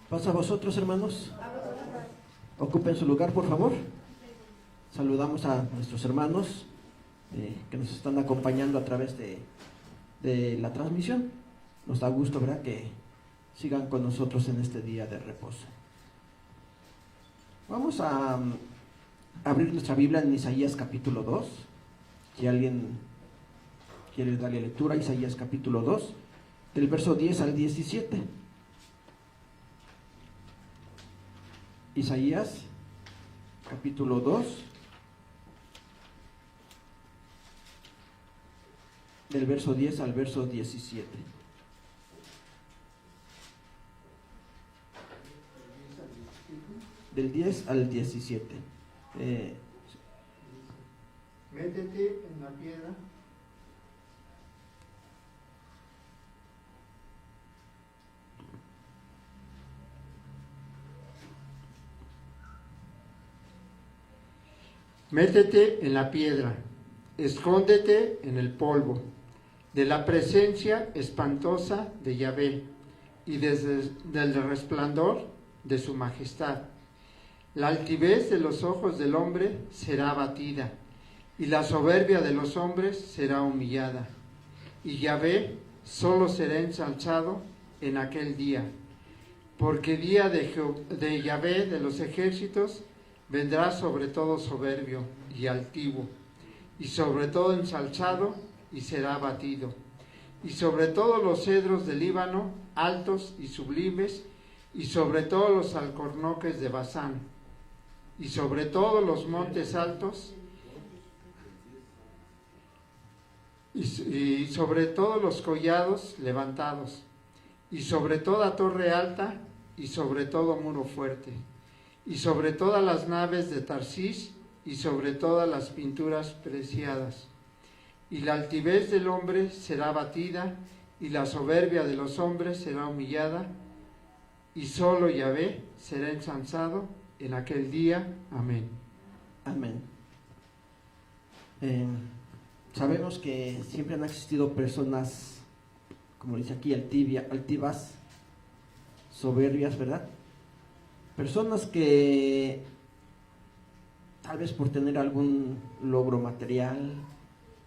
Pasa a vosotros, hermanos. Ocupen su lugar, por favor. Saludamos a nuestros hermanos que nos están acompañando a través de la transmisión. Nos da gusto, ¿verdad?, que sigan con nosotros en este día de reposo. Vamos a abrir nuestra Biblia en Isaías capítulo 2. Si alguien quiere darle lectura, Isaías capítulo 2, del verso 10 al 17. Isaías capítulo 2, del verso 10 al verso 17. Del 10 al 17. Métete en la piedra. Métete en la piedra, escóndete en el polvo, de la presencia espantosa de Yahvé y del resplandor de su majestad. La altivez de los ojos del hombre será abatida, y la soberbia de los hombres será humillada. Y Yahvé solo será ensalzado en aquel día, porque día de Yahvé de los ejércitos vendrá sobre todo soberbio y altivo, y sobre todo ensalzado, y será abatido. Y sobre todos los cedros del Líbano, altos y sublimes, y sobre todos los alcornoques de Basán, y sobre todos los montes altos, y sobre todos los collados levantados, y sobre toda torre alta, y sobre todo muro fuerte, y sobre todas las naves de Tarsís, y sobre todas las pinturas preciadas. Y la altivez del hombre será abatida, y la soberbia de los hombres será humillada, y solo Yahvé será ensalzado en aquel día. Amén. Amén. Sabemos que siempre han existido personas, como dice aquí, altivas, soberbias, ¿verdad? Personas que tal vez por tener algún logro material,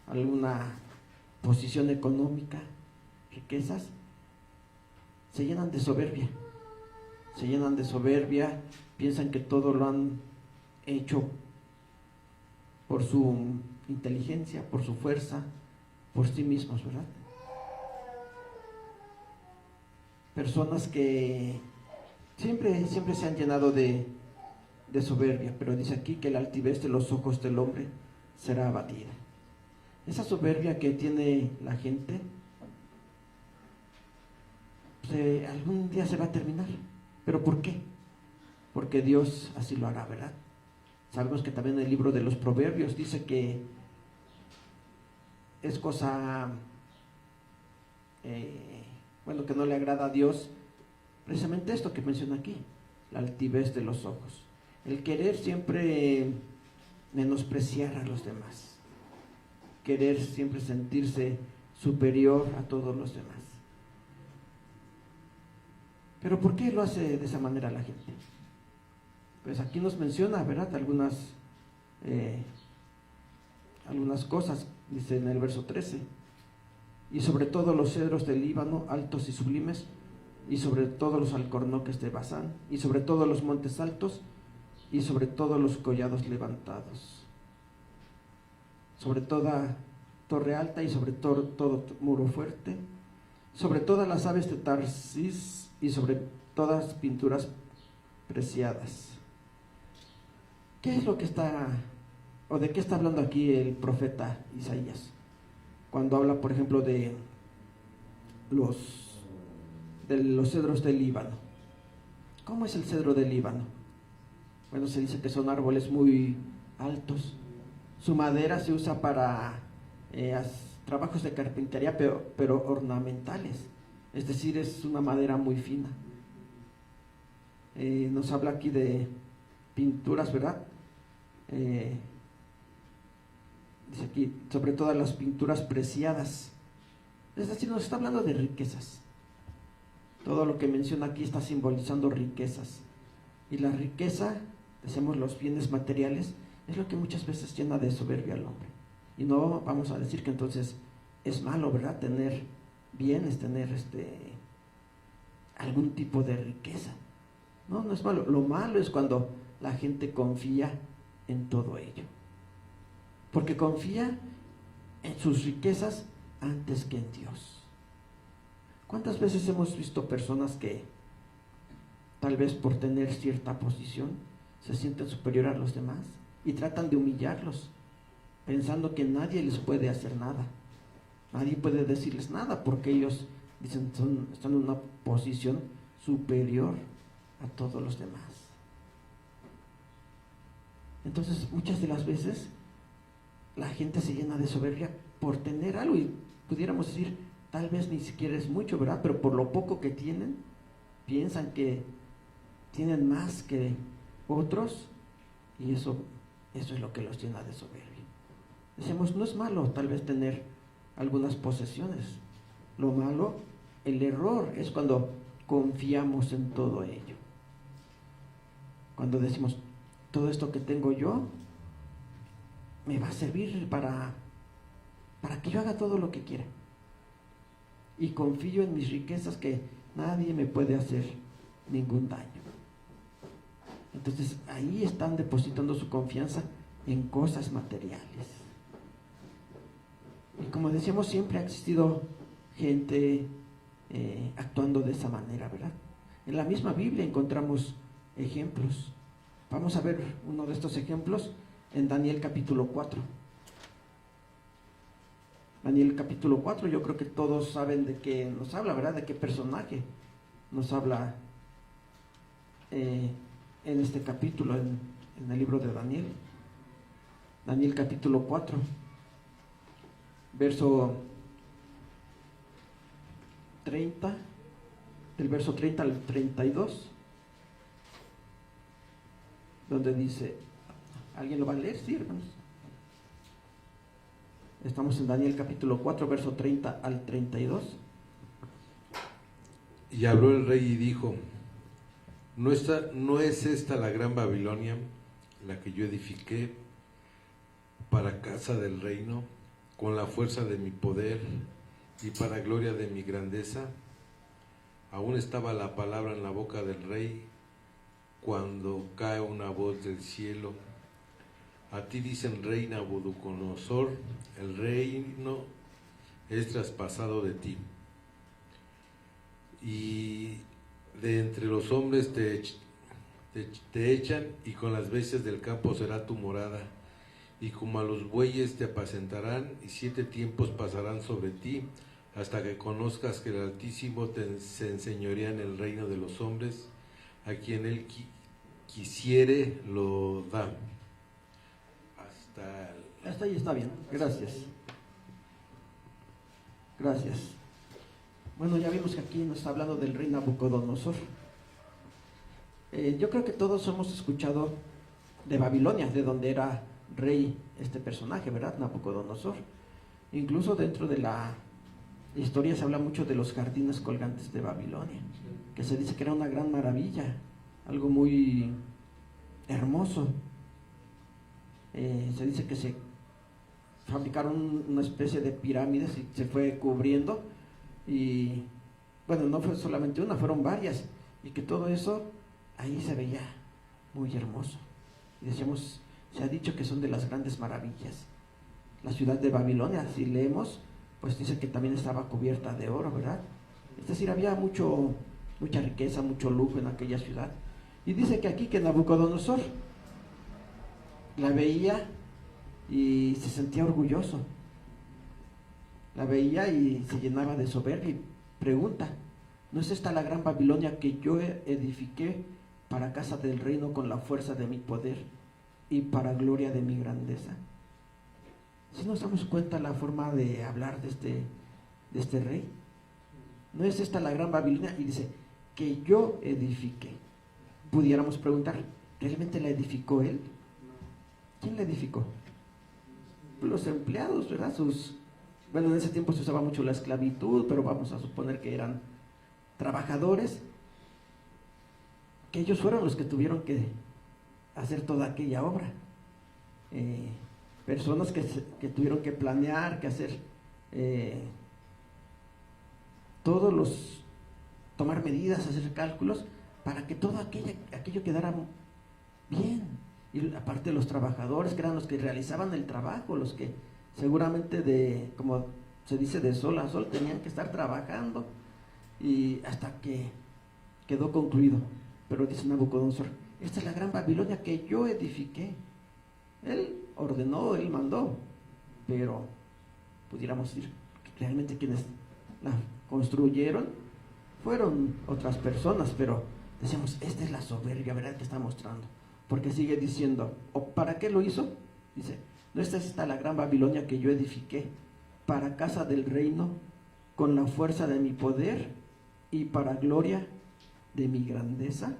alguna posición económica, riquezas, se llenan de soberbia. Se llenan de soberbia, piensan que todo lo han hecho por su inteligencia, por su fuerza, por sí mismos, ¿verdad? Personas que siempre se han llenado de soberbia, pero dice aquí que la altivez de los ojos del hombre será abatida. Esa soberbia que tiene la gente, pues, algún día se va a terminar. ¿Pero por qué? Porque Dios así lo hará, ¿verdad? Sabemos que también en el libro de los Proverbios dice que es cosa, que no le agrada a Dios, precisamente esto que menciona aquí, la altivez de los ojos, el querer siempre menospreciar a los demás, querer siempre sentirse superior a todos los demás. ¿Pero por qué lo hace de esa manera la gente? Pues aquí nos menciona, ¿verdad?, algunas cosas. Dice en el verso 13: y sobre todo los cedros del Líbano, altos y sublimes, y sobre todos los alcornoques de Basán, y sobre todos los montes altos, y sobre todos los collados levantados, sobre toda torre alta, y sobre todo muro fuerte, sobre todas las aves de Tarsís, y sobre todas pinturas preciadas. ¿Qué es lo que está, o de qué está hablando aquí el profeta Isaías? Cuando habla, por ejemplo, de los cedros del Líbano. ¿Cómo es el cedro del Líbano? Bueno, se dice que son árboles muy altos. Su madera se usa para trabajos de carpintería, pero ornamentales. Es decir, es una madera muy fina. Nos habla aquí de pinturas, ¿verdad? Dice aquí, sobre todas las pinturas preciadas. Es decir, nos está hablando de riquezas. Todo lo que menciona aquí está simbolizando riquezas. Y la riqueza, decimos los bienes materiales, es lo que muchas veces llena de soberbia al hombre. Y no vamos a decir que entonces es malo, ¿verdad? Tener bienes, tener algún tipo de riqueza. No, no es malo. Lo malo es cuando la gente confía en todo ello. Porque confía en sus riquezas antes que en Dios. ¿Cuántas veces hemos visto personas que tal vez por tener cierta posición se sienten superior a los demás y tratan de humillarlos, pensando que nadie les puede hacer nada? Nadie puede decirles nada porque ellos dicen están en una posición superior a todos los demás. Entonces, muchas de las veces la gente se llena de soberbia por tener algo, y pudiéramos decir, tal vez ni siquiera es mucho, ¿verdad? Pero por lo poco que tienen, piensan que tienen más que otros, y eso es lo que los llena de soberbia. Decimos, no es malo tal vez tener algunas posesiones. Lo malo, el error, es cuando confiamos en todo ello. Cuando decimos, todo esto que tengo yo me va a servir para que yo haga todo lo que quiera. Y confío en mis riquezas, que nadie me puede hacer ningún daño. Entonces ahí están depositando su confianza en cosas materiales. Y como decíamos, siempre ha existido gente actuando de esa manera, ¿verdad? En la misma Biblia encontramos ejemplos. Vamos a ver uno de estos ejemplos en Daniel capítulo 4. Daniel capítulo 4, yo creo que todos saben de qué nos habla, ¿verdad? De qué personaje nos habla en este capítulo, en el libro de Daniel. Daniel capítulo 4, verso 30, del verso 30 al 32, donde dice, ¿alguien lo va a leer? Sí, hermanos. Estamos en Daniel capítulo 4, verso 30 al 32. Y habló el rey y dijo, ¿no es esta la gran Babilonia, la que yo edifiqué para casa del reino, con la fuerza de mi poder y para gloria de mi grandeza? Aún estaba la palabra en la boca del rey, cuando cae una voz del cielo. A ti dicen, rey Nabucodonosor, el reino es traspasado de ti, y de entre los hombres te echan, y con las bestias del campo será tu morada, y como a los bueyes te apacentarán, y 7 tiempos pasarán sobre ti, hasta que conozcas que el Altísimo se enseñorea en el reino de los hombres, a quien él quisiere lo da. Hasta ahí está bien, gracias. Gracias. Bueno, ya vimos que aquí nos está hablando del rey Nabucodonosor. Yo creo que todos hemos escuchado de Babilonia, de donde era rey este personaje, ¿verdad? Nabucodonosor. Incluso dentro de la historia se habla mucho de los jardines colgantes de Babilonia, que se dice que era una gran maravilla, algo muy hermoso. Se dice que se fabricaron una especie de pirámides y se fue cubriendo, y bueno, no fue solamente una, fueron varias, y que todo eso ahí se veía muy hermoso. Y decíamos, se ha dicho que son de las grandes maravillas. La ciudad de Babilonia, si leemos, pues dice que también estaba cubierta de oro, ¿verdad? Es decir, había mucha riqueza, mucho lujo en aquella ciudad. Y dice que aquí que Nabucodonosor la veía y se sentía orgulloso. La veía y se llenaba de soberbia y pregunta, ¿no es esta la gran Babilonia que yo edifiqué para casa del reino con la fuerza de mi poder y para gloria de mi grandeza? Si nos damos cuenta la forma de hablar de este rey, ¿no es esta la gran Babilonia? Y dice, que yo edifiqué. Pudiéramos preguntar, ¿realmente la edificó él? ¿Quién la edificó? Los empleados, ¿verdad? Bueno, en ese tiempo se usaba mucho la esclavitud, pero vamos a suponer que eran trabajadores, que ellos fueron los que tuvieron que hacer toda aquella obra. Personas que tuvieron que planear, que hacer tomar medidas, hacer cálculos para que todo aquello quedara bien. Y aparte los trabajadores, que eran los que realizaban el trabajo, los que seguramente como se dice, de sol a sol tenían que estar trabajando, y hasta que quedó concluido. Pero dice Nabucodonosor: esta es la gran Babilonia que yo edifiqué. Él ordenó, él mandó, pero pudiéramos decir que realmente quienes la construyeron fueron otras personas, pero decíamos, esta es la soberbia, ¿verdad?, que está mostrando, porque sigue diciendo, ¿para qué lo hizo? Dice, no, esta es la gran Babilonia que yo edifiqué para casa del reino, con la fuerza de mi poder y para gloria de mi grandeza.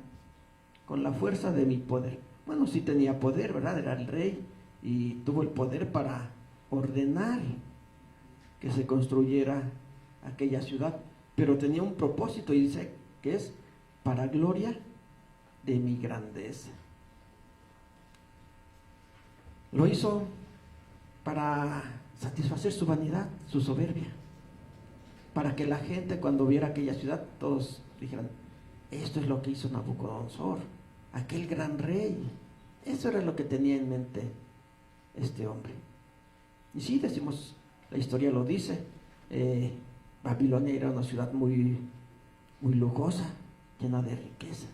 Con la fuerza de mi poder. Bueno, sí tenía poder, ¿verdad? Era el rey y tuvo el poder para ordenar que se construyera aquella ciudad, pero tenía un propósito, y dice que es para gloria de mi grandeza. Lo hizo para satisfacer su vanidad, su soberbia, para que la gente, cuando viera aquella ciudad, todos dijeran, esto es lo que hizo Nabucodonosor, aquel gran rey. Eso era lo que tenía en mente este hombre. Y sí, decimos, la historia lo dice, Babilonia era una ciudad muy, muy lujosa, llena de riqueza.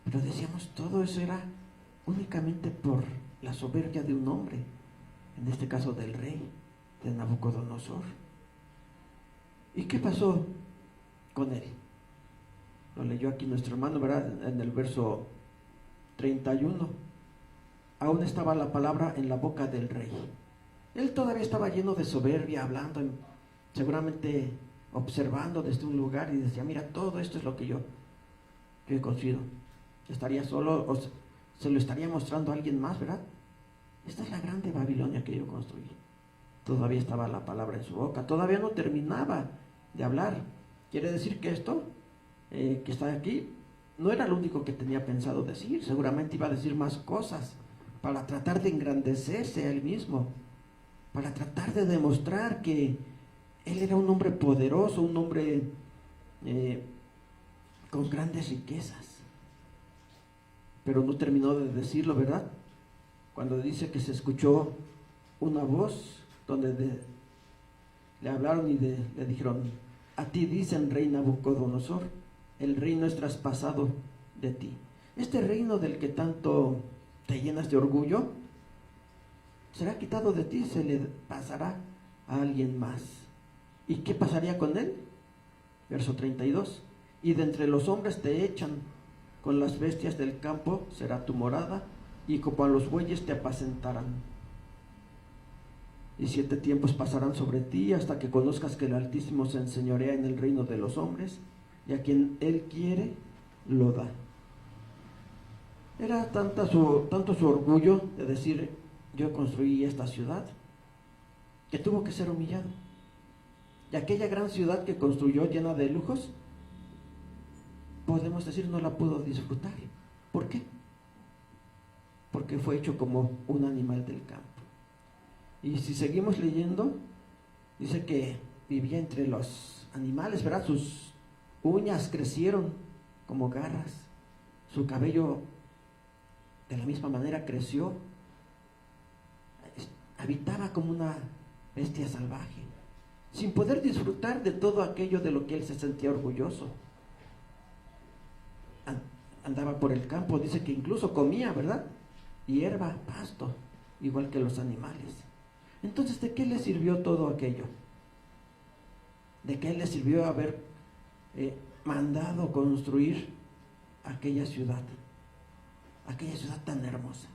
Pero decíamos, todo eso era únicamente por la soberbia de un hombre, en este caso del rey, de Nabucodonosor. ¿Y qué pasó con él? Lo leyó aquí nuestro hermano, ¿verdad? En el verso 31. Aún estaba la palabra en la boca del rey. Él todavía estaba lleno de soberbia, hablando, seguramente observando desde un lugar, y decía, mira, todo esto es lo que yo he construido. Estaría solo, o se lo estaría mostrando a alguien más, ¿verdad? Esta es la grande Babilonia que yo construí. Todavía estaba la palabra en su boca, todavía no terminaba de hablar. Quiere decir que esto que está aquí no era lo único que tenía pensado decir. Seguramente iba a decir más cosas para tratar de engrandecerse a él mismo, para tratar de demostrar que él era un hombre poderoso, un hombre con grandes riquezas. Pero no terminó de decirlo, ¿verdad? Cuando dice que se escuchó una voz donde le hablaron y le dijeron, a ti dicen, rey Nabucodonosor, el reino es traspasado de ti. Este reino del que tanto te llenas de orgullo será quitado de ti, se le pasará a alguien más. ¿Y qué pasaría con él? Verso 32. Y de entre los hombres te echan, con las bestias del campo será tu morada, y como a los bueyes te apacentarán. Y 7 tiempos pasarán sobre ti, hasta que conozcas que el Altísimo se enseñorea en el reino de los hombres, y a quien Él quiere, lo da. Era tanto su orgullo de decir, yo construí esta ciudad, que tuvo que ser humillado. Y aquella gran ciudad que construyó, llena de lujos, podemos decir, no la pudo disfrutar. ¿Por qué? Porque fue hecho como un animal del campo. Y si seguimos leyendo, dice que vivía entre los animales, ¿verdad? Sus uñas crecieron como garras, su cabello de la misma manera creció, habitaba como una bestia salvaje, sin poder disfrutar de todo aquello de lo que él se sentía orgulloso. Andaba por el campo, dice que incluso comía, ¿verdad? Hierba, pasto, igual que los animales. Entonces, ¿de qué le sirvió todo aquello? ¿De qué le sirvió haber mandado construir aquella ciudad tan hermosa?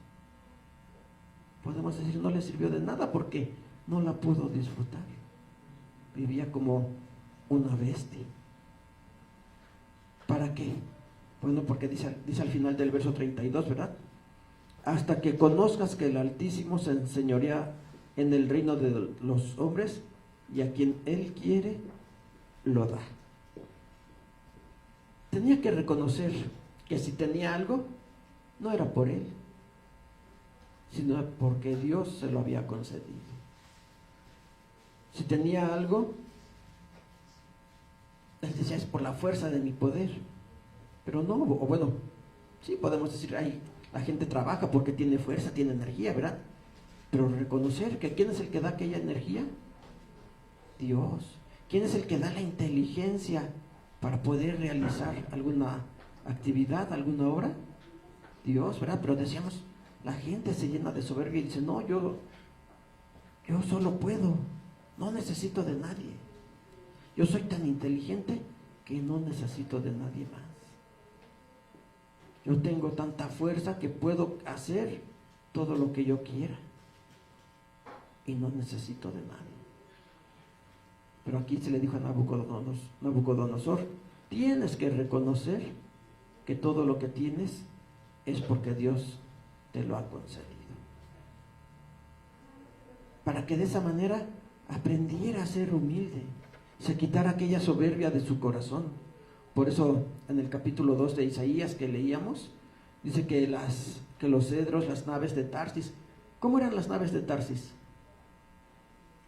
Podemos decir, no le sirvió de nada, porque no la pudo disfrutar. Vivía como una bestia. ¿Para qué? Bueno, porque dice al final del verso 32, ¿verdad? Hasta que conozcas que el Altísimo se enseñorea en el reino de los hombres, y a quien Él quiere, lo da. tenía que reconocer que si tenía algo, no era por él, sino porque Dios se lo había concedido. Si tenía algo, él decía, es por la fuerza de mi poder. Pero no, o bueno, sí podemos decir, ay, la gente trabaja porque tiene fuerza, tiene energía, ¿verdad? Pero reconocer que ¿quién es el que da aquella energía? Dios. ¿Quién es el que da la inteligencia para poder realizar alguna actividad, alguna obra? Dios, ¿verdad? Pero decíamos, la gente se llena de soberbia y dice, no, yo solo puedo, no necesito de nadie. Yo soy tan inteligente que no necesito de nadie más. Yo tengo tanta fuerza que puedo hacer todo lo que yo quiera y no necesito de nadie. Pero aquí se le dijo a Nabucodonosor, tienes que reconocer que todo lo que tienes es porque Dios te lo ha concedido. Para que de esa manera aprendiera a ser humilde, se quitara aquella soberbia de su corazón. Por eso en el capítulo 2 de Isaías que leíamos, dice que los cedros, las naves de Tarsis, ¿cómo eran las naves de Tarsis?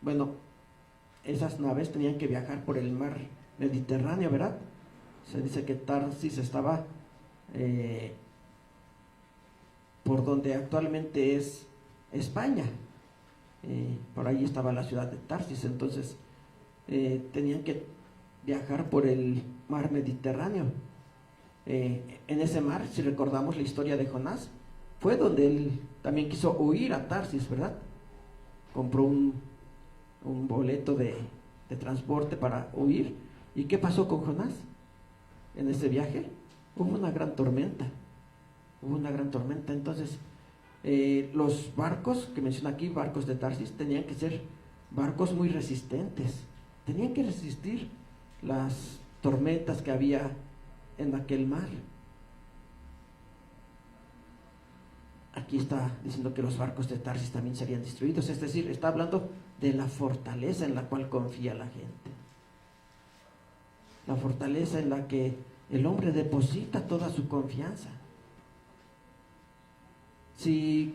Bueno, esas naves tenían que viajar por el mar Mediterráneo, ¿verdad? Se dice que Tarsis estaba por donde actualmente es España. Por ahí estaba la ciudad de Tarsis. Entonces tenían que viajar por el mar Mediterráneo. En ese mar, si recordamos la historia de Jonás, fue donde él también quiso huir a Tarsis, ¿verdad? Compró un boleto de transporte para huir. ¿Y qué pasó con Jonás? En ese viaje hubo una gran tormenta. Entonces los barcos que menciona aquí, barcos de Tarsis, tenían que ser barcos muy resistentes, tenían que resistir las tormentas que había en aquel mar. Aquí está diciendo que los barcos de Tarsis también serían destruidos, es decir, está hablando de la fortaleza en la cual confía la gente, la fortaleza en la que el hombre deposita toda su confianza. Si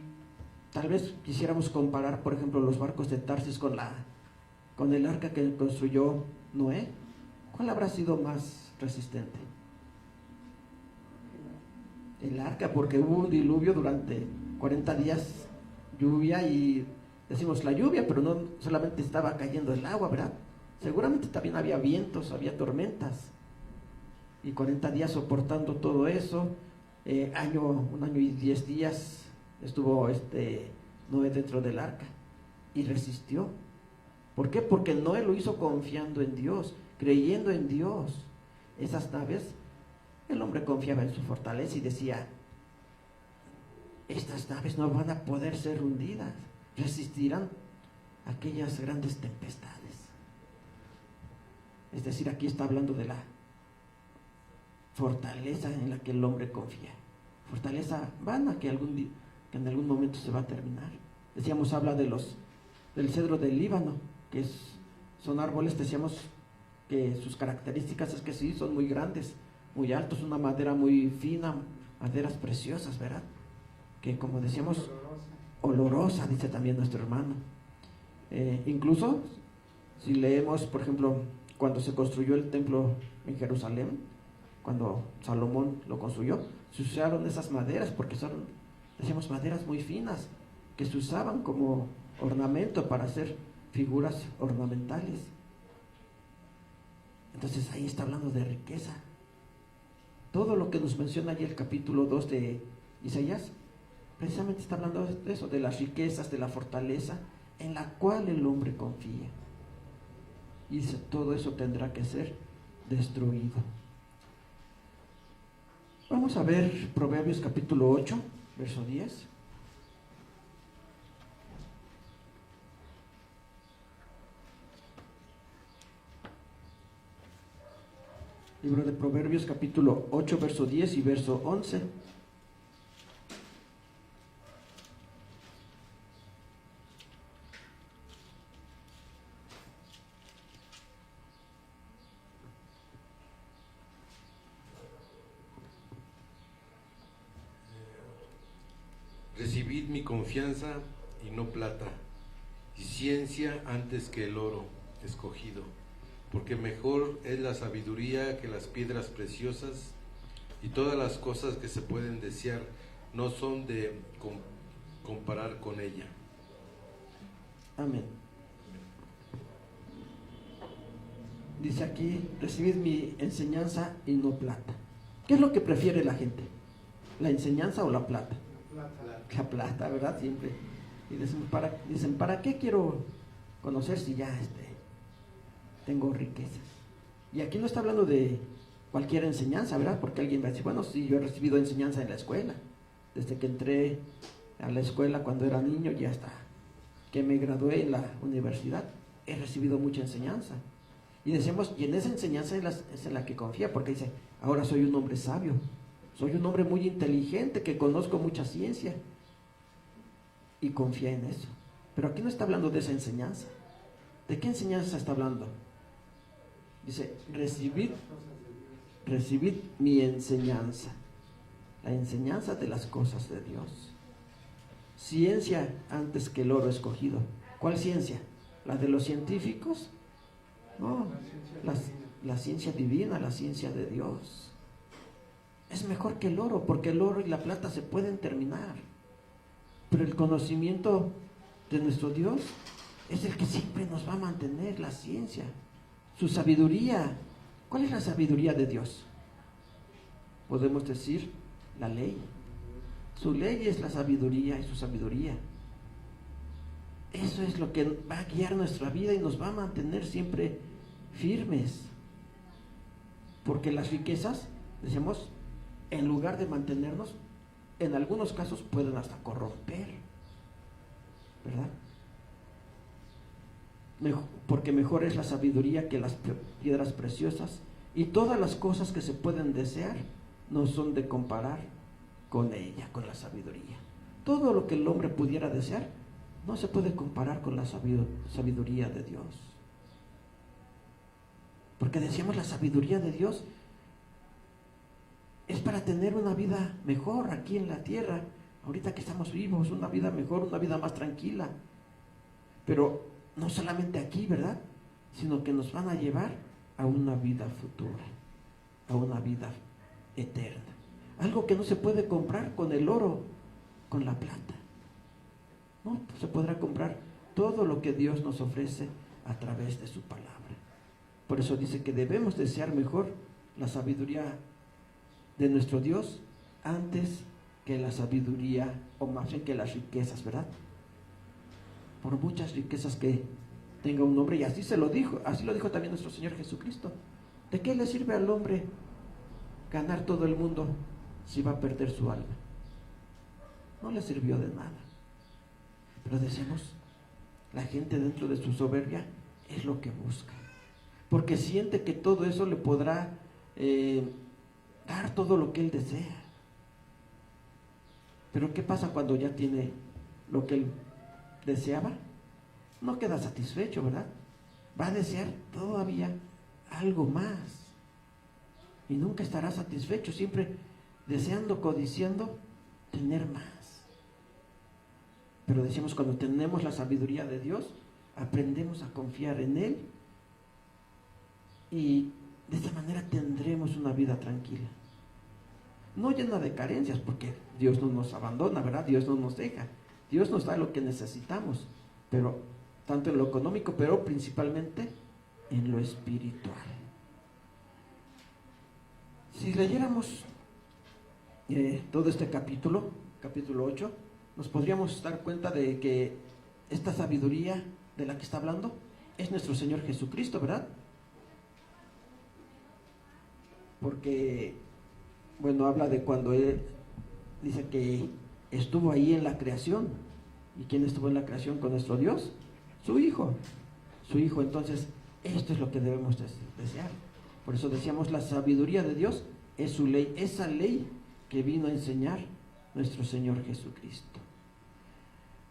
tal vez quisiéramos comparar, por ejemplo, los barcos de Tarsis con el arca que construyó Noé, ¿cuál habrá sido más resistente? El arca, porque hubo un diluvio durante 40 días, lluvia, y decimos la lluvia, pero no solamente estaba cayendo el agua, ¿verdad? Seguramente también había vientos, había tormentas, y 40 días soportando todo eso. Un año y 10 días estuvo Noé dentro del arca y resistió. ¿Por qué? Porque Noé lo hizo confiando en Dios, creyendo en Dios. Esas naves, el hombre confiaba en su fortaleza y decía, estas naves no van a poder ser hundidas, resistirán aquellas grandes tempestades. Es decir, aquí está hablando de la fortaleza en la que el hombre confía. Fortaleza vana que en algún momento se va a terminar. Decíamos, habla del cedro del Líbano, que son árboles, decíamos que sus características es que sí, son muy grandes, muy altos, una madera muy fina, maderas preciosas, ¿verdad? Que como decíamos, olorosa, dice también nuestro hermano. Incluso, si leemos, por ejemplo, cuando se construyó el templo en Jerusalén, cuando Salomón lo construyó, se usaron esas maderas porque son, decíamos, maderas muy finas que se usaban como ornamento para hacer figuras ornamentales. Entonces ahí está hablando de riqueza. Todo lo que nos menciona allí el capítulo 2 de Isaías, precisamente está hablando de eso, de las riquezas, de la fortaleza en la cual el hombre confía. Y dice, todo eso tendrá que ser destruido. Vamos a ver Proverbios capítulo 8, verso 10. Libro de Proverbios capítulo 8, verso 10 y verso 11. Recibid mi confianza y no plata, y ciencia antes que el oro escogido, porque mejor es la sabiduría que las piedras preciosas, y todas las cosas que se pueden desear no son de comparar con ella. Amén. Dice aquí, recibid mi enseñanza y no plata. ¿Qué es lo que prefiere la gente? ¿La enseñanza o la plata? La plata, ¿verdad? Siempre. Y dicen, ¿para qué quiero conocer si ya tengo riquezas? Y aquí no está hablando de cualquier enseñanza, ¿verdad? Porque alguien va a decir, bueno, sí, yo he recibido enseñanza en la escuela. Desde que entré a la escuela cuando era niño y hasta que me gradué en la universidad, he recibido mucha enseñanza. Y decimos, y en esa enseñanza es en la que confía, porque dice, ahora soy un hombre sabio, soy un hombre muy inteligente, que conozco mucha ciencia, y confía en eso. Pero aquí no está hablando de esa enseñanza. ¿De qué enseñanza está hablando? Dice, recibid mi enseñanza, la enseñanza de las cosas de Dios. Ciencia antes que el oro escogido. ¿Cuál ciencia? ¿La de los científicos? No, la ciencia divina, la ciencia de Dios. Es mejor que el oro, porque el oro y la plata se pueden terminar. Pero el conocimiento de nuestro Dios es el que siempre nos va a mantener, la ciencia, su sabiduría. ¿Cuál es la sabiduría de Dios? Podemos decir la ley. Su ley es la sabiduría y su sabiduría. Eso es lo que va a guiar nuestra vida y nos va a mantener siempre firmes. Porque las riquezas, decimos, en lugar de mantenernos, en algunos casos pueden hasta corromper, ¿verdad? Porque mejor es la sabiduría que las piedras preciosas, y todas las cosas que se pueden desear no son de comparar con ella, con la sabiduría. Todo lo que el hombre pudiera desear no se puede comparar con la sabiduría de Dios. Porque decíamos, la sabiduría de Dios es para tener una vida mejor aquí en la tierra, ahorita que estamos vivos, una vida mejor, una vida más tranquila. Pero no solamente aquí, ¿verdad? Sino que nos van a llevar a una vida futura, a una vida eterna. Algo que no se puede comprar con el oro, con la plata. No se podrá comprar todo lo que Dios nos ofrece a través de su palabra. Por eso dice que debemos desear mejor la sabiduría de nuestro Dios antes que la sabiduría, o más bien que las riquezas, ¿verdad? Por muchas riquezas que tenga un hombre, y así lo dijo también nuestro Señor Jesucristo. ¿De qué le sirve al hombre ganar todo el mundo si va a perder su alma? No le sirvió de nada. Pero decimos, la gente dentro de su soberbia es lo que busca, porque siente que todo eso le podrá dar todo lo que él desea. Pero ¿qué pasa cuando ya tiene lo que él deseaba? No queda satisfecho, ¿verdad? Va a desear todavía algo más, y nunca estará satisfecho, siempre deseando, codiciando tener más. Pero decimos, cuando tenemos la sabiduría de Dios, aprendemos a confiar en Él, y de esta manera tendremos una vida tranquila, no llena de carencias, porque Dios no nos abandona, ¿verdad? Dios no nos deja, Dios nos da lo que necesitamos, pero tanto en lo económico, pero principalmente en lo espiritual. Si leyéramos todo este capítulo 8, nos podríamos dar cuenta de que esta sabiduría de la que está hablando es nuestro Señor Jesucristo, ¿verdad? Porque, bueno, habla de cuando Él dice que estuvo ahí en la creación. ¿Y quién estuvo en la creación con nuestro Dios? Su Hijo. Entonces, esto es lo que debemos desear. Por eso decíamos, la sabiduría de Dios es su ley, esa ley que vino a enseñar nuestro Señor Jesucristo.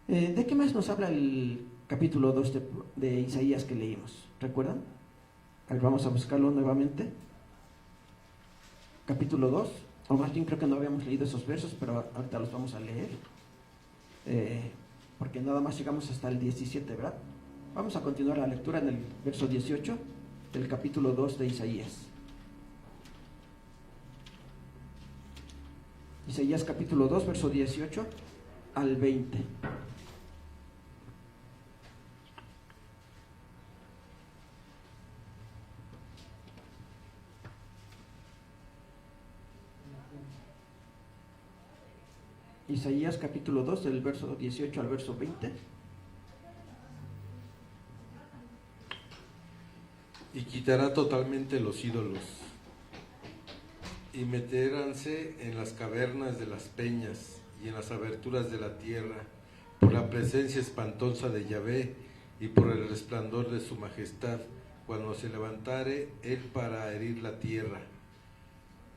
¿De qué más nos habla el capítulo 2 de Isaías que leímos? ¿Recuerdan? A ver, vamos a buscarlo nuevamente. Capítulo 2, o más bien creo que no habíamos leído esos versos, pero ahorita los vamos a leer. porque nada más llegamos hasta el 17, ¿verdad? Vamos a continuar la lectura en el verso 18 del capítulo 2 de Isaías. Isaías capítulo 2, verso 18 al 20. Isaías capítulo 2, del verso 18 al verso 20. Y quitará totalmente los ídolos, y meteránse en las cavernas de las peñas y en las aberturas de la tierra, por la presencia espantosa de Yahvé y por el resplandor de su majestad, cuando se levantare él para herir la tierra.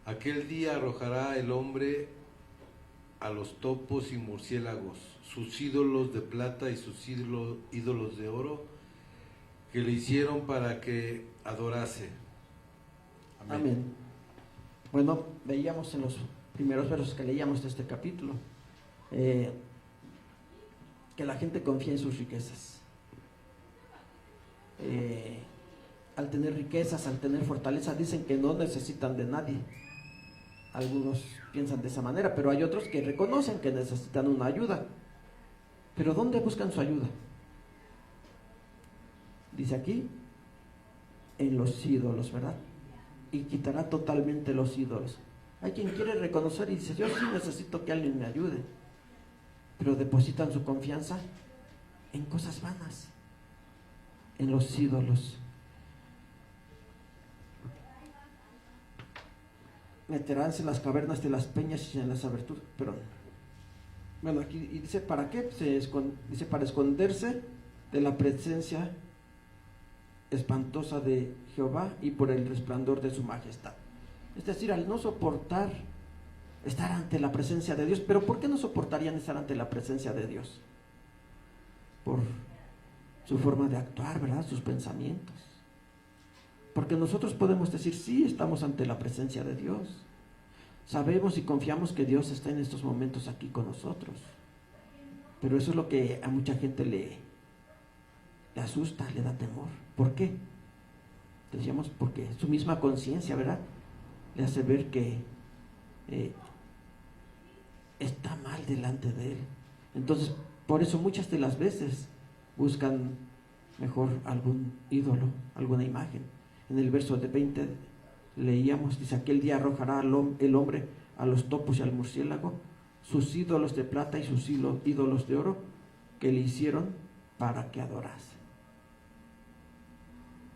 Aquel día arrojará el hombre a los topos y murciélagos, sus ídolos de plata y sus ídolos de oro, que le hicieron para que adorase. Amén. Amén. Bueno, veíamos en los primeros versos que leíamos de este capítulo que la gente confía en sus riquezas. Al tener riquezas, al tener fortaleza, dicen que no necesitan de nadie. Algunos piensan de esa manera, pero hay otros que reconocen que necesitan una ayuda. Pero ¿dónde buscan su ayuda? Dice aquí, en los ídolos, ¿verdad? Y quitará totalmente los ídolos. Hay quien quiere reconocer y dice, yo sí necesito que alguien me ayude, pero depositan su confianza en cosas vanas, en los ídolos. Meteránse en las cavernas de las peñas y en las aberturas. Pero, bueno, aquí y dice, ¿para qué? Dice, para esconderse de la presencia espantosa de Jehová y por el resplandor de su majestad. Es decir, al no soportar estar ante la presencia de Dios. ¿Pero por qué no soportarían estar ante la presencia de Dios? Por su forma de actuar, ¿verdad? Sus pensamientos. Porque nosotros podemos decir, sí, estamos ante la presencia de Dios. Sabemos y confiamos que Dios está en estos momentos aquí con nosotros. Pero eso es lo que a mucha gente le asusta, le da temor. ¿Por qué? Decíamos, porque su misma conciencia, ¿verdad?, le hace ver que está mal delante de Él. Entonces, por eso muchas de las veces buscan mejor algún ídolo, alguna imagen. En el verso de 20 leíamos, dice, aquel día arrojará el hombre a los topos y al murciélago, sus ídolos de plata y sus ídolos de oro que le hicieron para que adorase.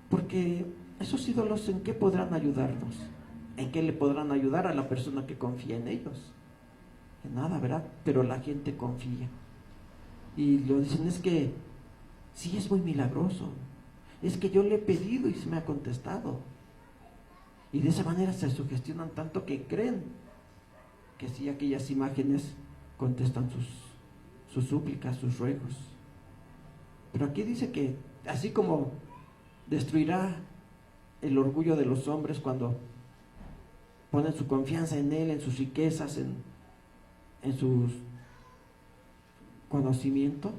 Porque esos ídolos, ¿en qué podrán ayudarnos? ¿En qué le podrán ayudar a la persona que confía en ellos? En nada, ¿verdad? Pero la gente confía. Y lo dicen, es que sí, es muy milagroso. Es que yo le he pedido y se me ha contestado. Y de esa manera se sugestionan tanto que creen que sí, aquellas imágenes contestan sus súplicas, sus ruegos. Pero aquí dice que así como destruirá el orgullo de los hombres cuando ponen su confianza en Él, en sus riquezas, en su conocimiento,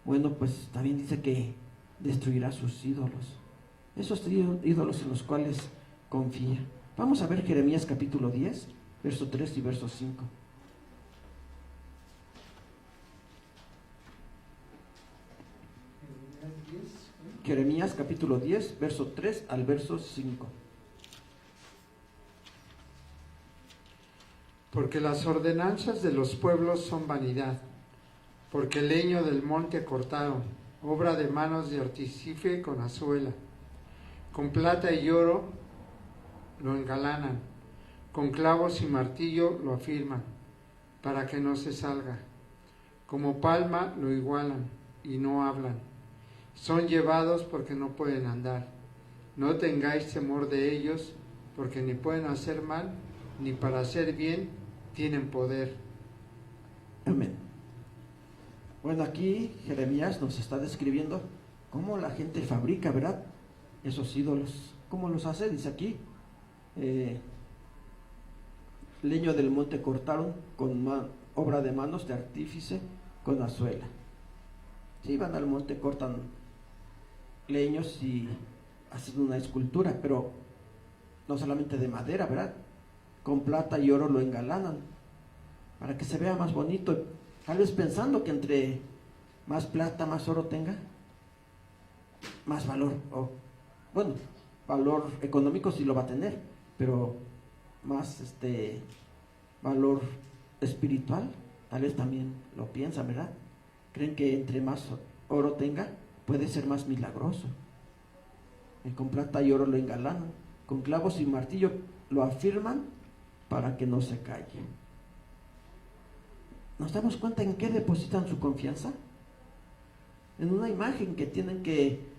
bueno, pues también dice que destruirá sus ídolos, esos ídolos en los cuales confía. Vamos a ver Jeremías capítulo 10, verso 3 y verso 5. Jeremías capítulo 10, verso 3 al verso 5. Porque las ordenanzas de los pueblos son vanidad, porque el leño del monte cortaron, obra de manos de artífice con azuela. Con plata y oro lo engalanan, con clavos y martillo lo afirman, para que no se salga. Como palma lo igualan y no hablan. Son llevados porque no pueden andar. No tengáis temor de ellos, porque ni pueden hacer mal, ni para hacer bien tienen poder. Amén. Bueno, aquí Jeremías nos está describiendo cómo la gente fabrica, ¿verdad?, esos ídolos. ¿Cómo los hace? Dice aquí, leño del monte cortaron, con obra de manos de artífice, con azuela. Sí, van al monte, cortan leños y hacen una escultura, pero no solamente de madera, ¿verdad? Con plata y oro lo engalanan para que se vea más bonito, tal vez pensando que entre más plata, más oro tenga, más valor, o bueno, valor económico sí lo va a tener, pero más valor espiritual, tal vez también lo piensan, ¿verdad? Creen que entre más oro tenga, puede ser más milagroso. Y con plata y oro lo engalanan, con clavos y martillo lo afirman para que no se calle. ¿Nos damos cuenta en qué depositan su confianza? En una imagen que tienen que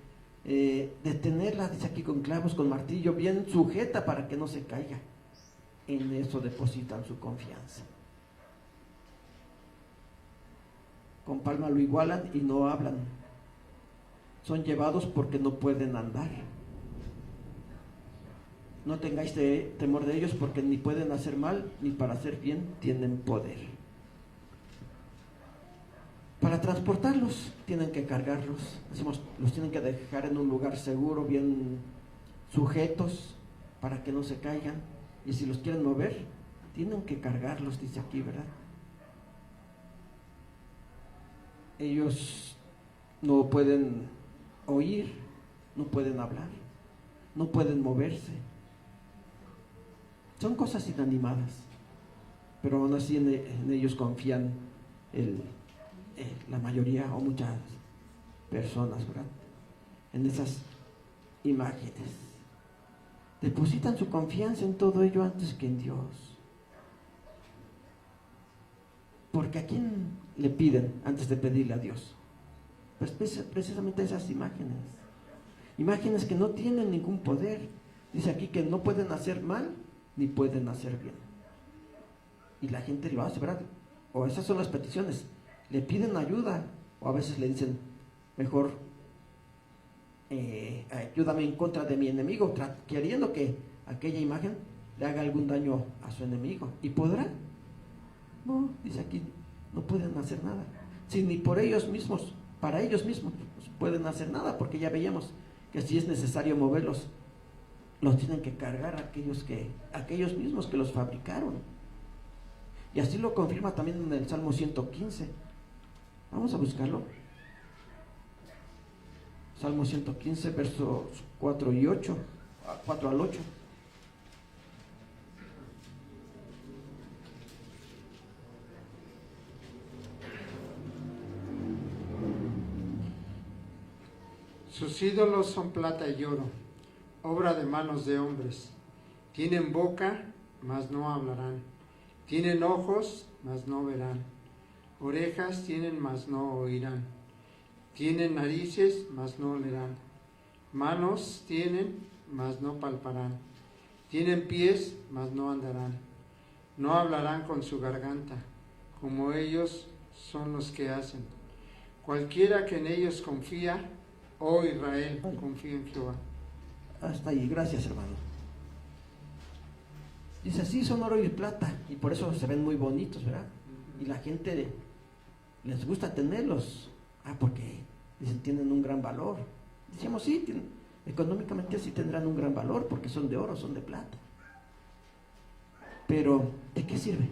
detenerla, dice aquí, con clavos, con martillo, bien sujeta para que no se caiga. En eso depositan su confianza. Con palma lo igualan y no hablan. Son llevados porque no pueden andar. No tengáis temor de ellos, porque ni pueden hacer mal ni para hacer bien tienen poder. Para transportarlos tienen que cargarlos, decimos, los tienen que dejar en un lugar seguro, bien sujetos, para que no se caigan. Y si los quieren mover, tienen que cargarlos, dice aquí, ¿verdad? Ellos no pueden oír, no pueden hablar, no pueden moverse. Son cosas inanimadas, pero aún así en ellos confían la mayoría o muchas personas, ¿verdad? En esas imágenes. Depositan su confianza en todo ello antes que en Dios. Porque ¿a quién le piden antes de pedirle a Dios? Pues precisamente esas imágenes. Imágenes que no tienen ningún poder. Dice aquí que no pueden hacer mal ni pueden hacer bien. Y la gente lo hace, ¿verdad? O esas son las peticiones. Le piden ayuda, o a veces le dicen, mejor ayúdame en contra de mi enemigo, queriendo que aquella imagen le haga algún daño a su enemigo. ¿Y podrá? No, dice aquí, no pueden hacer nada. Si ni por ellos mismos, para ellos mismos, pues pueden hacer nada, porque ya veíamos que si es necesario moverlos, los tienen que cargar aquellos mismos que los fabricaron. Y así lo confirma también en el Salmo 115. Vamos a buscarlo. Salmo 115, versos 4 y 8, 4 al 8. Sus ídolos son plata y oro, obra de manos de hombres. Tienen boca, mas no hablarán. Tienen ojos, mas no verán. Orejas tienen, mas no oirán. Tienen narices, mas no olerán. Manos tienen, mas no palparán. Tienen pies, mas no andarán. No hablarán con su garganta, como ellos son los que hacen. Cualquiera que en ellos confía, oh Israel, confía en Jehová. Hasta ahí, gracias, hermano. Dice, sí, son oro y plata, y por eso se ven muy bonitos, ¿verdad? Y la gente les gusta tenerlos. Porque dicen, tienen un gran valor. Decíamos, sí, económicamente sí tendrán un gran valor, porque son de oro, son de plata. Pero, ¿de qué sirve?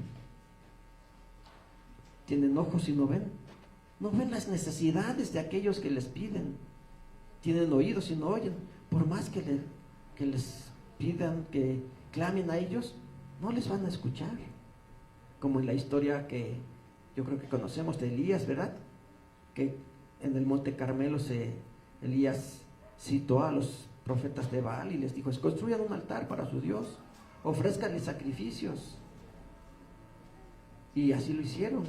Tienen ojos y no ven. No ven las necesidades de aquellos que les piden. Tienen oídos y no oyen. Por más que les pidan, que clamen a ellos, no les van a escuchar. Como en la historia que yo creo que conocemos de Elías, ¿verdad? Que en el monte Carmelo Elías citó a los profetas de Baal y les dijo, construyan un altar para su Dios, ofrézcanle sacrificios. Y así lo hicieron.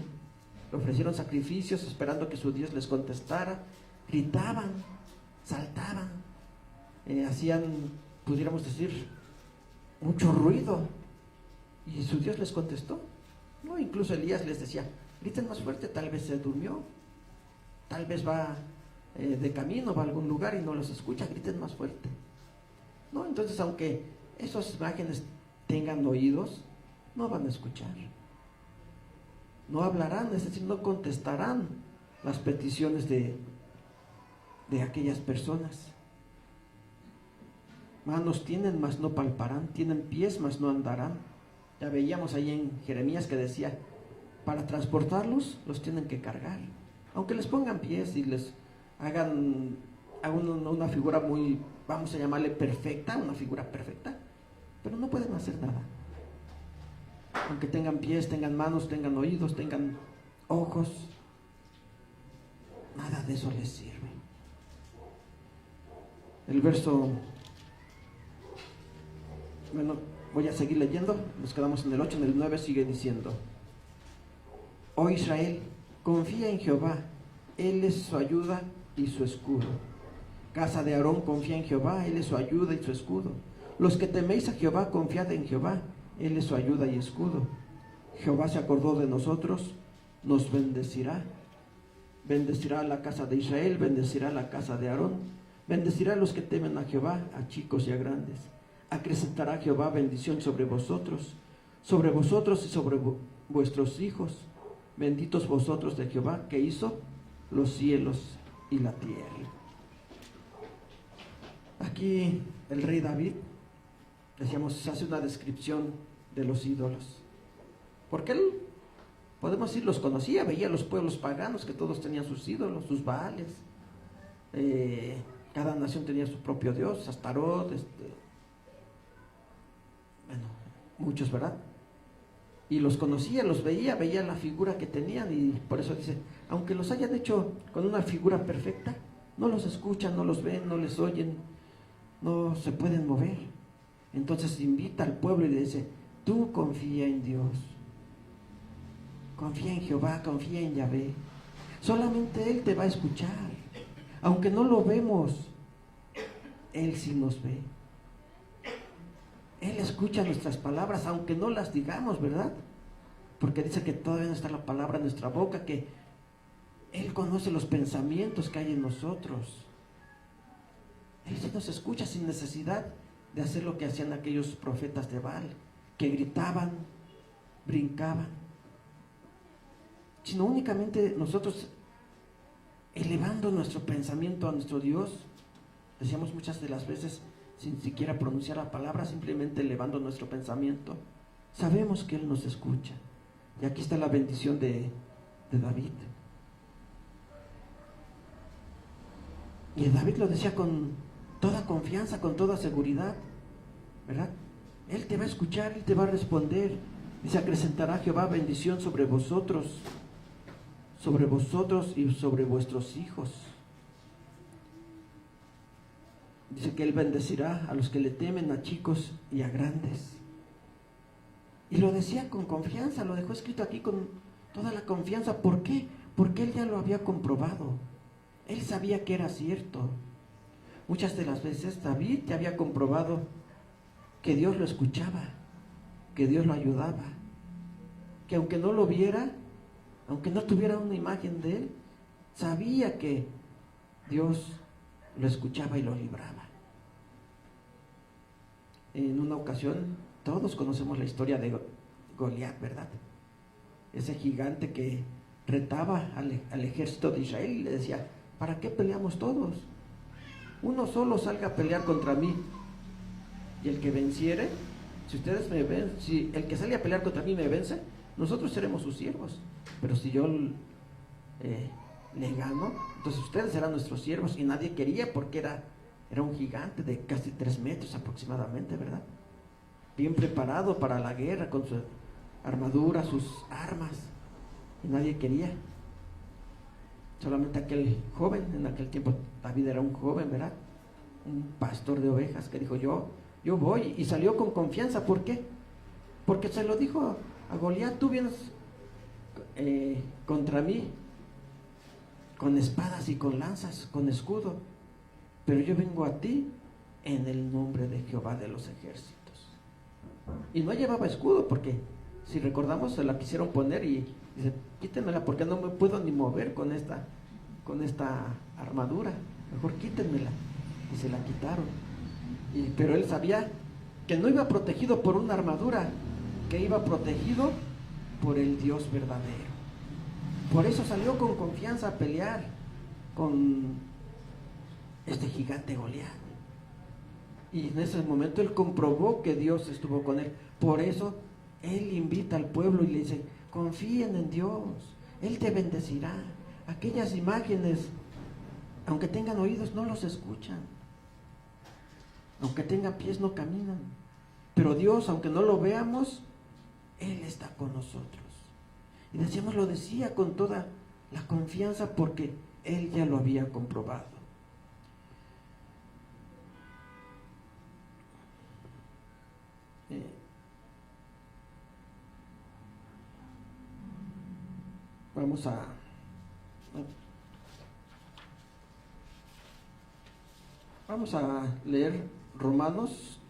Le ofrecieron sacrificios esperando que su Dios les contestara. Gritaban, saltaban, hacían, pudiéramos decir, mucho ruido, y su Dios les contestó. No, incluso Elías les decía, griten más fuerte, tal vez se durmió, tal vez va de camino, va a algún lugar y no los escucha, griten más fuerte. No, entonces aunque esas imágenes tengan oídos, no van a escuchar. no hablarán, es decir, no contestarán las peticiones de aquellas personas. Manos tienen, mas no palparán, tienen pies, mas no andarán. Ya veíamos ahí en Jeremías que decía, para transportarlos, los tienen que cargar. Aunque les pongan pies y les hagan una figura muy, vamos a llamarle perfecta, una figura perfecta, pero no pueden hacer nada. Aunque tengan pies, tengan manos, tengan oídos, tengan ojos, nada de eso les sirve. El verso, bueno, voy a seguir leyendo, nos quedamos en el 8, en el 9 sigue diciendo: Oh Israel, confía en Jehová, Él es su ayuda y su escudo. Casa de Aarón, confía en Jehová, Él es su ayuda y su escudo. Los que teméis a Jehová, confiad en Jehová, Él es su ayuda y escudo. Jehová se acordó de nosotros, nos bendecirá. Bendecirá a la casa de Israel, bendecirá a la casa de Aarón, bendecirá a los que temen a Jehová, a chicos y a grandes. Acrecentará Jehová bendición sobre vosotros y sobre vuestros hijos. Benditos vosotros de Jehová, que hizo los cielos y la tierra. Aquí el rey David, decíamos, hace una descripción de los ídolos, porque él, podemos decir, los conocía, veía los pueblos paganos que todos tenían sus ídolos, sus baales. Cada nación tenía su propio dios, Astarot, bueno, muchos, ¿verdad? Y los conocía, los veía la figura que tenían, y por eso dice, aunque los hayan hecho con una figura perfecta, no los escuchan, no los ven, no les oyen, no se pueden mover. Entonces invita al pueblo y le dice, tú confía en Dios, confía en Jehová, confía en Yahvé, solamente Él te va a escuchar, aunque no lo vemos, Él sí nos ve. Él escucha nuestras palabras, aunque no las digamos, ¿verdad? Porque dice que todavía no está la palabra en nuestra boca, que Él conoce los pensamientos que hay en nosotros. Él sí nos escucha sin necesidad de hacer lo que hacían aquellos profetas de Baal, que gritaban, brincaban, sino únicamente nosotros elevando nuestro pensamiento a nuestro Dios. Decíamos muchas de las veces, sin siquiera pronunciar la palabra, simplemente elevando nuestro pensamiento, sabemos que Él nos escucha. Y aquí está la bendición de David. Y David lo decía con toda confianza, con toda seguridad, ¿verdad? Él te va a escuchar, Él te va a responder. Dice, acrecentará Jehová bendición sobre vosotros y sobre vuestros hijos. Dice que Él bendecirá a los que le temen, a chicos y a grandes. Y lo decía con confianza, lo dejó escrito aquí con toda la confianza. ¿Por qué? Porque Él ya lo había comprobado. Él sabía que era cierto. Muchas de las veces David ya había comprobado que Dios lo escuchaba, que Dios lo ayudaba, que aunque no lo viera, aunque no tuviera una imagen de Él, sabía que Dios lo escuchaba y lo libraba. En una ocasión, todos conocemos la historia de Goliat, ¿verdad? Ese gigante que retaba al ejército de Israel y le decía, ¿para qué peleamos todos? Uno solo salga a pelear contra mí, y el que venciere, si ustedes me ven, si el que sale a pelear contra mí me vence, nosotros seremos sus siervos. Pero si yo le gano, entonces ustedes serán nuestros siervos. Y nadie quería, porque era un gigante de casi 3 metros aproximadamente, ¿verdad? Bien preparado para la guerra, con su armadura, sus armas, y nadie quería. Solamente aquel joven, en aquel tiempo David era un joven, ¿verdad? Un pastor de ovejas que dijo, yo voy, y salió con confianza. ¿Por qué? Porque se lo dijo a Goliat, tú vienes contra mí con espadas y con lanzas, con escudo, pero yo vengo a ti en el nombre de Jehová de los ejércitos. Y no llevaba escudo, porque si recordamos se la quisieron poner y dice, quítenmela porque no me puedo ni mover con esta armadura, mejor quítenmela. Y se la quitaron. Pero él sabía que no iba protegido por una armadura, que iba protegido por el Dios verdadero. Por eso salió con confianza a pelear con este gigante Goliat. Y en ese momento él comprobó que Dios estuvo con él. Por eso él invita al pueblo y le dice: confíen en Dios, Él te bendecirá. Aquellas imágenes, aunque tengan oídos, no los escuchan. Aunque tengan pies, no caminan. Pero Dios, aunque no lo veamos, Él está con nosotros. Y decíamos, lo decía con toda la confianza porque Él ya lo había comprobado. Vamos a leer Romanos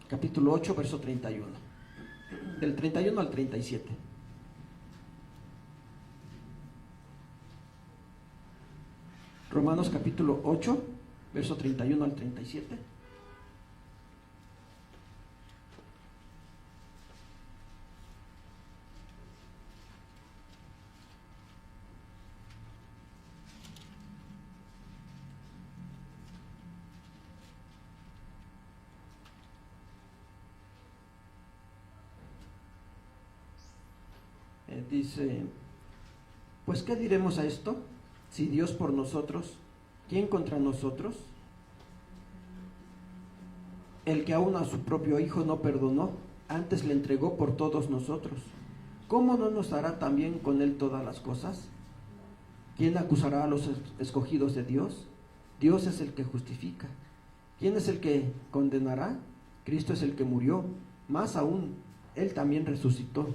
capítulo 8, verso 31, del 31 al 37. Romanos capítulo 8, verso 31 al 37. Dice: pues ¿qué diremos a esto? Si Dios por nosotros, ¿quién contra nosotros? El que aún a su propio Hijo no perdonó, antes le entregó por todos nosotros, ¿cómo no nos hará también con él todas las cosas? ¿Quién acusará a los escogidos de Dios? Dios es el que justifica. ¿Quién es el que condenará? Cristo es el que murió, más aún, Él también resucitó,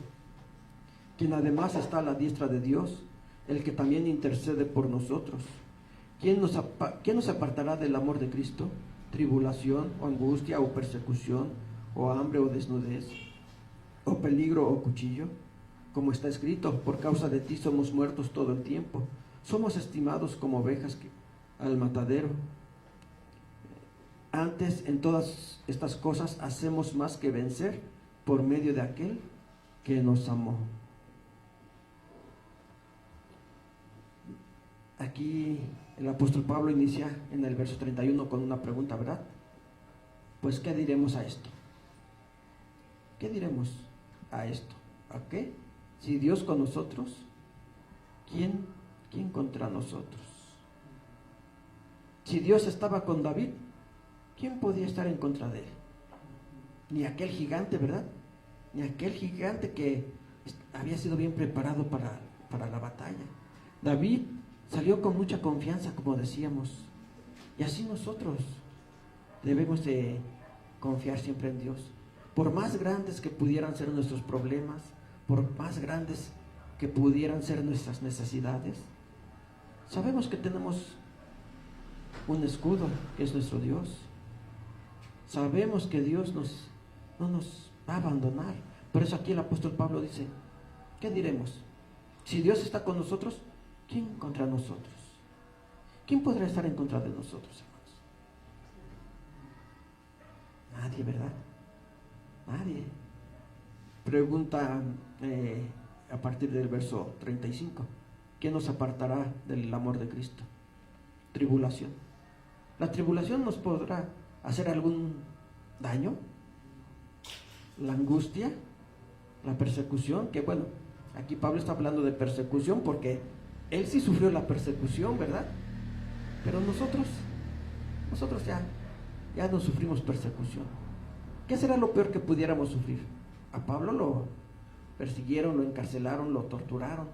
quien además está a la diestra de Dios, el que también intercede por nosotros. ¿Quién nos apartará del amor de Cristo? ¿Tribulación, o angustia, o persecución, o hambre, o desnudez, o peligro, o cuchillo? Como está escrito: por causa de ti somos muertos todo el tiempo, somos estimados como ovejas al matadero. Antes, en todas estas cosas hacemos más que vencer por medio de aquel que nos amó. Aquí el apóstol Pablo inicia en el verso 31 con una pregunta, ¿verdad? Pues ¿qué diremos a esto? ¿Qué diremos a esto? ¿A qué? Si Dios con nosotros, ¿quién contra nosotros? Si Dios estaba con David, ¿quién podía estar en contra de él? Ni aquel gigante, ¿verdad? Ni aquel gigante que había sido bien preparado para la batalla. David salió con mucha confianza, como decíamos, y así nosotros debemos de confiar siempre en Dios. Por más grandes que pudieran ser nuestros problemas, por más grandes que pudieran ser nuestras necesidades, sabemos que tenemos un escudo que es nuestro Dios. Sabemos que Dios no nos va a abandonar. Por eso aquí el apóstol Pablo dice: ¿qué diremos? Si Dios está con nosotros, ¿quién contra nosotros? ¿Quién podrá estar en contra de nosotros, hermanos? Nadie, ¿verdad? Nadie. Pregunta a partir del verso 35: ¿quién nos apartará del amor de Cristo? Tribulación. ¿La tribulación nos podrá hacer algún daño? ¿La angustia? ¿La persecución? Que bueno, aquí Pablo está hablando de persecución porque él sí sufrió la persecución, ¿verdad? Pero nosotros ya no sufrimos persecución. ¿Qué será lo peor que pudiéramos sufrir? A Pablo lo persiguieron, lo encarcelaron, lo torturaron.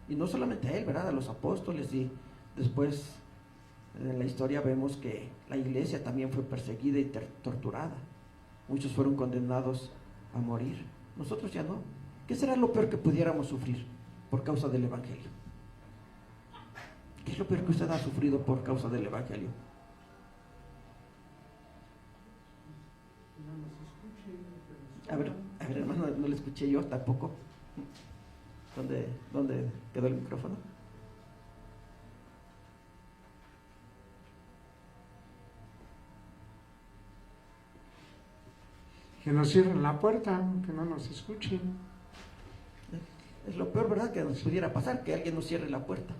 Y no solamente a él, ¿verdad? A los apóstoles, y después en la historia vemos que la iglesia también fue perseguida y torturada. Muchos fueron condenados a morir. Nosotros ya no. ¿Qué será lo peor que pudiéramos sufrir por causa del Evangelio? ¿Qué es lo peor que usted ha sufrido por causa del Evangelio? A ver, hermano, no le escuché yo tampoco. ¿Dónde quedó el micrófono? Que nos cierren la puerta, que no nos escuchen. Es lo peor, ¿verdad?, que nos pudiera pasar, que alguien nos cierre la puerta.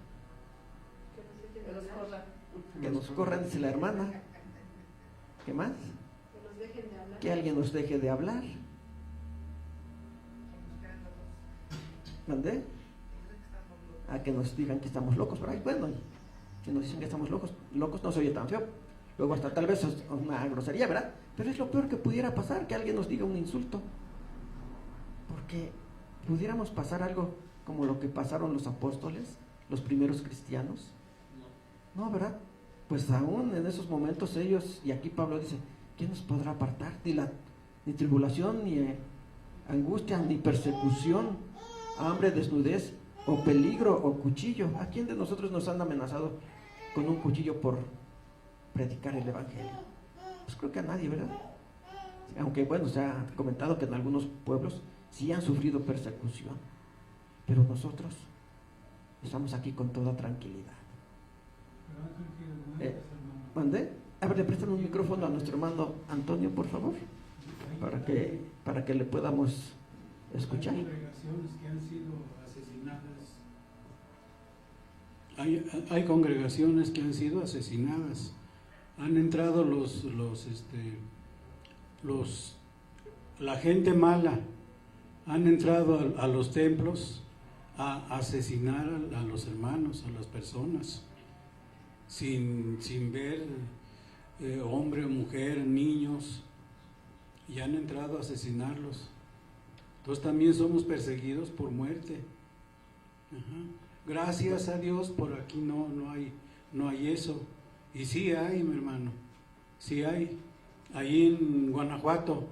Que nos corra. Que nos corran, dice la hermana. ¿Qué más? Que nos dejen de hablar. Que alguien nos deje de hablar. ¿Mandé? A que nos digan que estamos locos, pero bueno, si nos dicen que estamos locos no se oye tan feo. Luego hasta tal vez es una grosería, ¿verdad? Pero es lo peor que pudiera pasar, que alguien nos diga un insulto. Porque pudiéramos pasar algo como lo que pasaron los apóstoles, los primeros cristianos. No, ¿verdad? Pues aún en esos momentos ellos, y aquí Pablo dice, ¿quién nos podrá apartar? Ni tribulación, ni angustia, ni persecución, hambre, desnudez, o peligro, o cuchillo. ¿A quién de nosotros nos han amenazado con un cuchillo por predicar el evangelio? Pues creo que a nadie, ¿verdad? Aunque bueno, se ha comentado que en algunos pueblos sí han sufrido persecución, pero nosotros estamos aquí con toda tranquilidad. ¿Mandé? A ver, le prestan un micrófono a nuestro hermano Antonio, por favor, para que le podamos escuchar. Hay congregaciones que han sido asesinadas. Hay congregaciones que han sido asesinadas. Han entrado la gente mala, han entrado a los templos a asesinar a los hermanos, a las personas, sin ver hombre o mujer, niños, y han entrado a asesinarlos. Entonces también somos perseguidos por muerte. Ajá. Gracias a Dios por aquí no hay eso. Y sí hay, mi hermano, sí hay. Ahí en Guanajuato,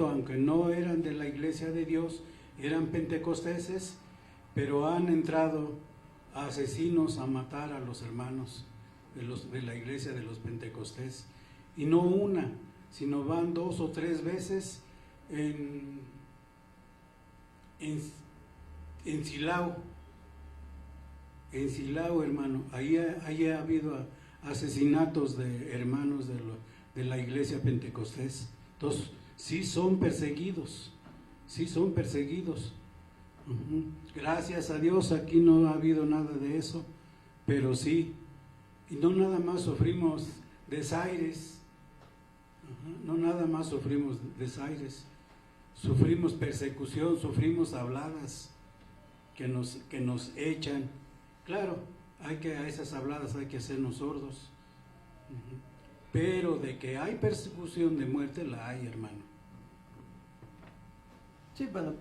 aunque no eran de la iglesia de Dios, eran pentecosteses, pero han entrado asesinos a matar a los hermanos de la iglesia de los pentecostés. Y no una, sino van 2 o 3 veces en Silao, hermano. Ahí ha habido asesinatos de hermanos de la iglesia pentecostés. Entonces, sí son perseguidos. Uh-huh. Gracias a Dios aquí no ha habido nada de eso, pero sí. Y no nada más sufrimos desaires. Uh-huh. No nada más sufrimos desaires. Sufrimos persecución, sufrimos habladas que nos echan. Claro, a esas habladas hay que hacernos sordos. Uh-huh. Pero de que hay persecución de muerte, la hay, hermano. Sí, bueno,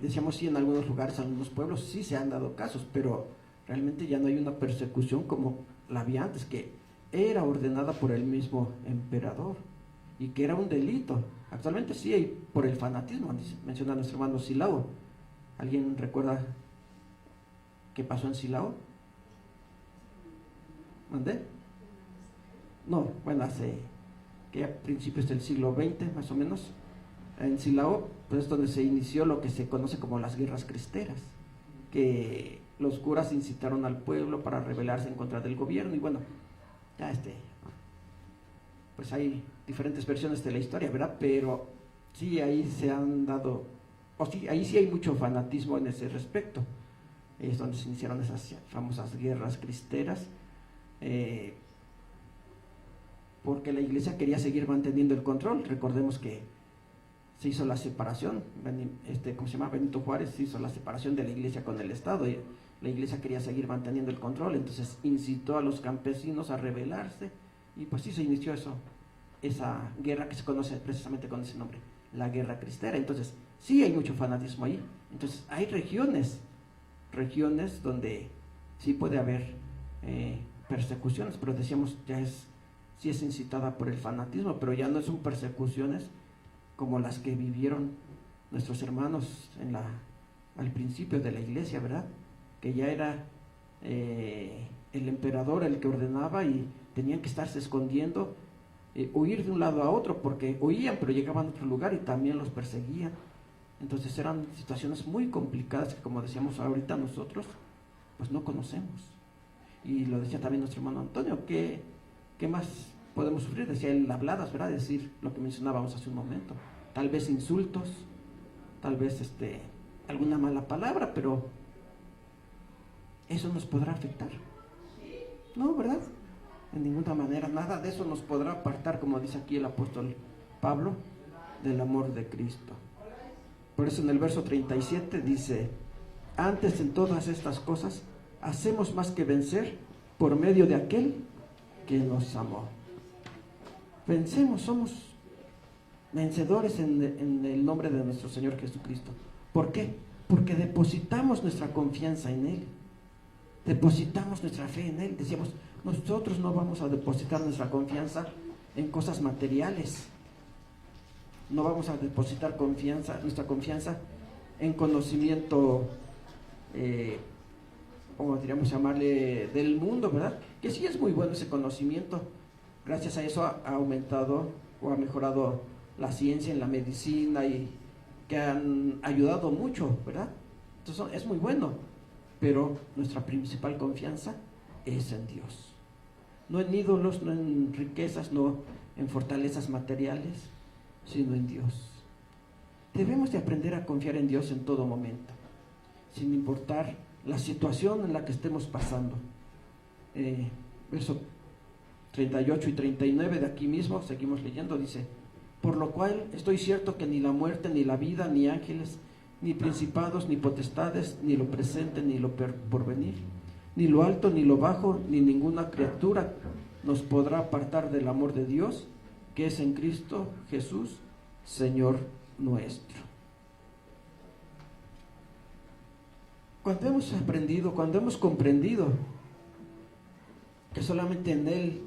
decíamos sí, en algunos lugares, en algunos pueblos sí se han dado casos, pero realmente ya no hay una persecución como la había antes, que era ordenada por el mismo emperador y que era un delito. Actualmente sí hay por el fanatismo, menciona nuestro hermano Silao. ¿Alguien recuerda qué pasó en Silao? ¿Mandé? No, bueno, hace que a principios del siglo XX más o menos, en Silao, pues es donde se inició lo que se conoce como las guerras cristeras, que los curas incitaron al pueblo para rebelarse en contra del gobierno. Y bueno, ya pues hay diferentes versiones de la historia, ¿verdad? Pero sí, ahí se han dado, ahí sí hay mucho fanatismo en ese respecto. Es donde se iniciaron esas famosas guerras cristeras, porque la iglesia quería seguir manteniendo el control. Recordemos que se hizo la separación, ¿cómo se llama? Benito Juárez se hizo la separación de la iglesia con el Estado, y la iglesia quería seguir manteniendo el control, entonces incitó a los campesinos a rebelarse, y pues sí se inició esa guerra que se conoce precisamente con ese nombre, la guerra cristera. Entonces sí hay mucho fanatismo ahí. Entonces hay regiones donde sí puede haber persecuciones, pero decíamos sí es incitada por el fanatismo, pero ya no son persecuciones como las que vivieron nuestros hermanos al principio de la iglesia, ¿verdad? Que ya era el emperador el que ordenaba y tenían que estarse escondiendo, huir de un lado a otro, porque huían pero llegaban a otro lugar y también los perseguían. Entonces eran situaciones muy complicadas que, como decíamos ahorita, nosotros pues no conocemos. Y lo decía también nuestro hermano Antonio, ¿qué más podemos sufrir? Decía él, habladas, ¿verdad? Decir lo que mencionábamos hace un momento, tal vez insultos, tal vez alguna mala palabra, pero ¿eso nos podrá afectar? No, ¿verdad? En ninguna manera, nada de eso nos podrá apartar, como dice aquí el apóstol Pablo, del amor de Cristo. Por eso en el verso 37 dice: antes en todas estas cosas hacemos más que vencer por medio de aquel que nos amó. Vencemos, somos vencedores en el nombre de nuestro Señor Jesucristo. ¿Por qué? Porque depositamos nuestra confianza en Él, depositamos nuestra fe en Él. Decíamos, nosotros no vamos a depositar nuestra confianza en cosas materiales, no vamos a depositar nuestra confianza en conocimiento, como diríamos llamarle, del mundo, ¿verdad? Que sí es muy bueno ese conocimiento. Gracias a eso ha aumentado o ha mejorado la ciencia en la medicina, y que han ayudado mucho, ¿verdad? Entonces es muy bueno, pero nuestra principal confianza es en Dios. No en ídolos, no en riquezas, no en fortalezas materiales, sino en Dios. Debemos de aprender a confiar en Dios en todo momento, sin importar la situación en la que estemos pasando. Verso 38 y 39 de aquí mismo, seguimos leyendo, dice: por lo cual estoy cierto que ni la muerte, ni la vida, ni ángeles, ni principados, ni potestades, ni lo presente, ni lo porvenir, ni lo alto, ni lo bajo, ni ninguna criatura nos podrá apartar del amor de Dios, que es en Cristo Jesús, Señor nuestro. Cuando hemos aprendido, cuando hemos comprendido que solamente en Él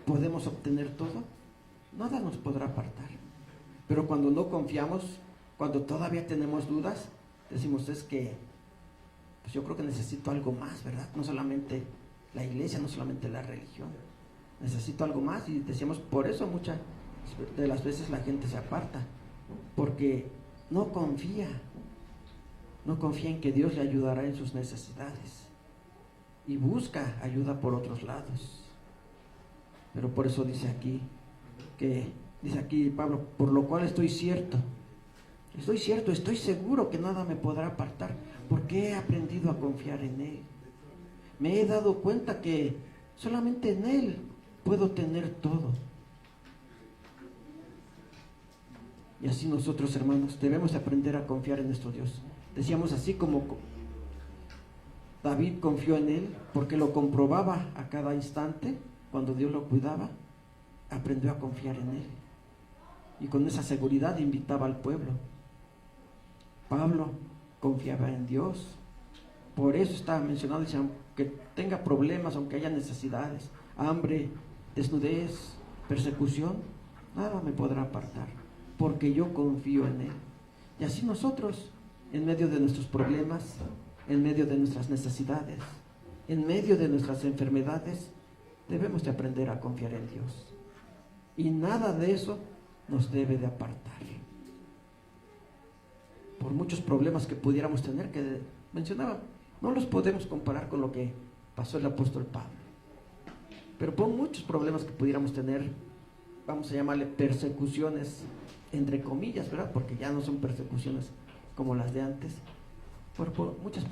podemos obtener todo, nada nos podrá apartar. Pero cuando no confiamos, cuando todavía tenemos dudas, decimos, es que pues yo creo que necesito algo más, ¿verdad? No solamente la iglesia, no solamente la religión, necesito algo más. Y decíamos, por eso muchas de las veces la gente se aparta, porque no confía en que Dios le ayudará en sus necesidades, y busca ayuda por otros lados. Pero por eso dice aquí Pablo: por lo cual estoy seguro que nada me podrá apartar, porque he aprendido a confiar en Él. Me he dado cuenta que solamente en Él puedo tener todo. Y así nosotros, hermanos, debemos aprender a confiar en nuestro Dios. Decíamos, así como David confió en Él, porque lo comprobaba a cada instante, cuando Dios lo cuidaba, aprendió a confiar en Él. Y con esa seguridad invitaba al pueblo. Pablo confiaba en Dios. Por eso estaba mencionado, dice, aunque tenga problemas, aunque haya necesidades, hambre, desnudez, persecución, nada me podrá apartar, porque yo confío en Él. Y así nosotros, en medio de nuestros problemas, en medio de nuestras necesidades, en medio de nuestras enfermedades, debemos de aprender a confiar en Dios. Y nada de eso nos debe de apartar. Por muchos problemas que pudiéramos tener, que mencionaba, no los podemos comparar con lo que pasó el apóstol Pablo. Pero por muchos problemas que pudiéramos tener, vamos a llamarle persecuciones, entre comillas, ¿verdad? Porque ya no son persecuciones como las de antes. Por muchas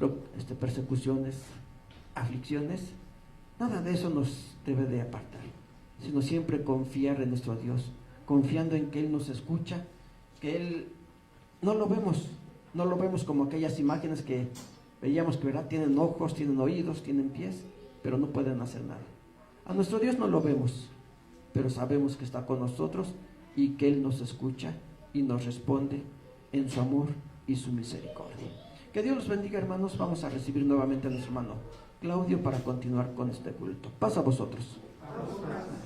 persecuciones, aflicciones, nada de eso nos debe de apartar, sino siempre confiar en nuestro Dios, confiando en que Él nos escucha, que Él no lo vemos como aquellas imágenes que veíamos que, ¿verdad?, tienen ojos, tienen oídos, tienen pies, pero no pueden hacer nada. A nuestro Dios no lo vemos, pero sabemos que está con nosotros y que Él nos escucha y nos responde en su amor y su misericordia. Que Dios los bendiga, hermanos. Vamos a recibir nuevamente a nuestro hermano Claudio para continuar con este culto. Pasa a vosotros.